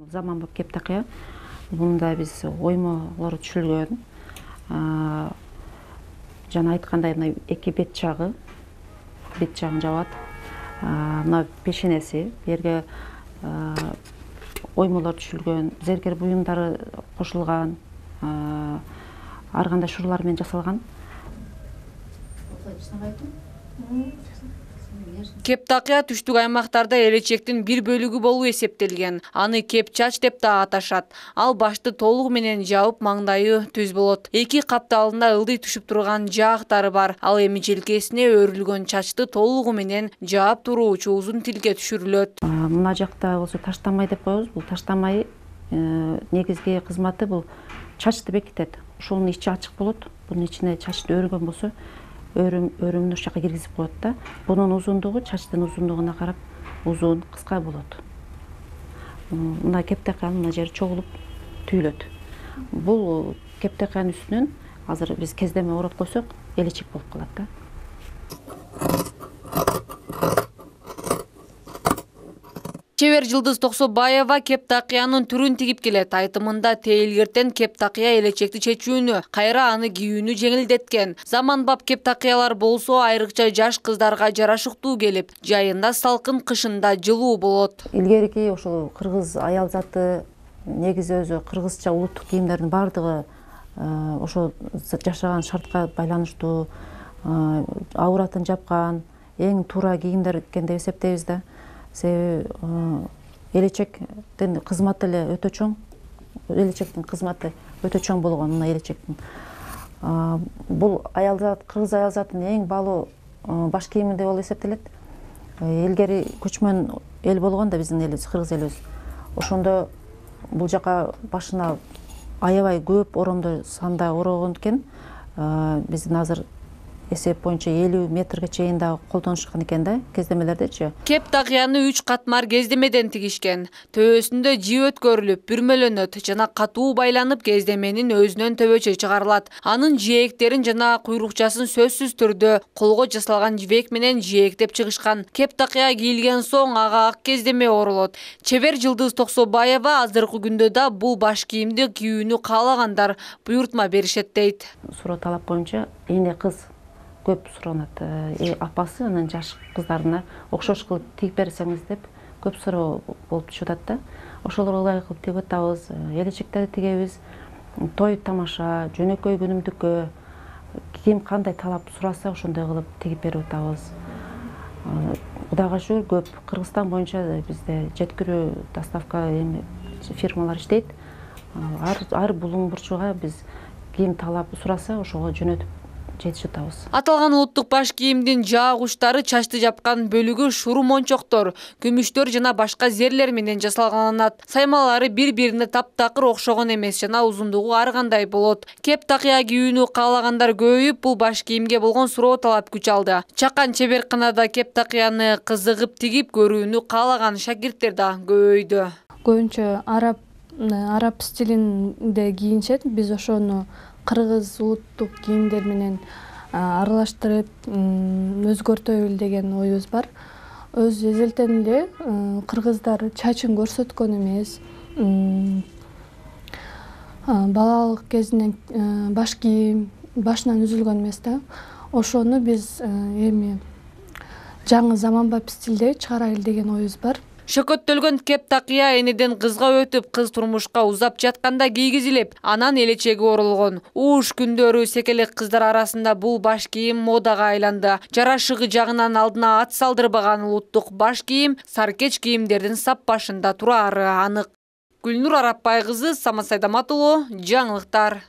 Заманбап кептакыя. Бунда биз оймолор түшүлгөн. Жана айткандай мына эки бет жагын жабат. Мына пешенеси, берге оймолор түшүлгөн, зергер буюмдары кошулган, ар кандай шурлар менен жасалган. Кептакыя түштүк аймактарда элечектин бир бөлүгү болуп эсептелген. Аны кепчач деп да аташат. Ал башты толугу менен жабып, маңдайы түз болот. Эки капталында ылдый түшүп турган жаактары бар. Ал эми желкесине өрүлгөн чачты толугу менен жаап туруучу узун тилге түшүрүлөт. Мына жакта болсо таштамай деп коебуз. Бул таштамай негизги кызматы бул чачты бекитет. Ошонун ичи ачык болот. Бунун ичине чачты өргөн болсо өрүмүн ошол жака киргизип коет да. Бунун узундугу чачтын узундугуна карап узун, кыска болот. Мына кептакыянын мына жери чогулуп түйүлөт. Бул кептакыянын үстүнөн азыр биз кездеме ороп койсок, элечек болуп калат да. Чебер Жылдыз Токсобаева кептакыянын түрүн тигип келет. Айтымында тейлгертен кептакыя элечекти чечүүнү, кайра аны кийүүнү жеңилдеткен. Заманбап кептакыялар болсо айрыкча жаш кыздарга жарашыктуу келип, жайында салкын, кышында жылуу болот. Илгерки ошол кыргыз аял заты негизи өзү кыргызча улуттук кийимдердин баардыгы ошол жашаган шартка байланыштуу, ауратын жапкан эң туура кийимдер экен деп эсептейбиз да. Себеби элечектин кызматы эле өтө чоң. Элечектин кызматы өтө чоң болгон мына элечектин. Бул кыргыз аял затынын эң баалуу баш кийими деп эсептелет. Илгери көчмөн эл болгон да биздин элибиз, кыргыз элибиз. Ошондо бул жака башына аябай көп оромдо санда орогон экен. Биздин азыр эсеп боюнча 50 метрге чейин да колдонушкан экен да, кездемелердечи. Кептакыяны 3 катмар кездемеден тигишкен. Төбөсүндө жип өткөрүлүп, бүрмөлөнөт жана катуу байланып кездеменин өзүнөн төбөчө чыгарылат. Анын жээктерин жана куйрукчасын сөзсүз түрдө колго жасалган жибек менен жээктеп чыгышкан. Кептакыя кийилген соң ага ак кездеме оролот. Чебер Жылдыз Токсобаева азыркы күндө да бул баш кийимди кийүүнү каалагандар буйртма беришет дейт. Суроо талап боюнча эне кыз көп суранат. Апасы анын жаш кыздарына окшош кылып тигип берсеңиз деп көп суроо болуп түшүп атат да. Ошолорго ылайык кылып тигип атабыз, элечектерди тигебиз. Той тамаша, жөнөкөй күнүмдүккө ким кандай талап сураса ошондой кылып тигип берип атабыз. Кудайга шүгүр көп Кыргызстан боюнча бизде жеткирүү доставка фирмалар иштейт. Ар булуң бурчуга биз ким талап сураса ошого жөнөтүп Аталган улуттук баш кийимдин жаагучтары чачты жапкан бөлүгү шуру-мончоктор, күмүштөр жана башка зерлер менен жасалганат. Саймалары бири-бирине таптакыр окшогон эмес жана узундугу ар кандай болот. Кептакыя кийүүнү каалагандар көбөйүп, бул баш кийимге болгон суроо талап күч алды. Чакан чеберканада кептакыяны кызыгып тигип көрүүнү каалаган шакирттер да көбөйдү. Көбүнчө араб стилинде кийинишет. Биз ошону кыргыз улуттук кийимдер менен аралаштырып өзгөртөлү деген оюбуз бар. Өз эзелтен эле кыргыздар чачын көрсөткөн эмес, балалык кезинен баш кийим башынан үзүлгөн эмес да. Ошону биз эми жаңы заманбап стилде чыгарайлы деген оюбуз бар. Шөкөттөлгөн кептакыя энеден кызга өтүп, кыз турмушка узап жатканда кийгизилип, анан элечеги оролгон. Уш күндөрү секелек кыздар арасында бул баш кийим модага айланды. Жарашыгы жагынан алдына ат салдырбаган улуттук баш кийим саркеч кийимдердин сап башында турары анык. Гүлнур Арапбай кызы, Самат Сайдамат уулу, жаңылыктар.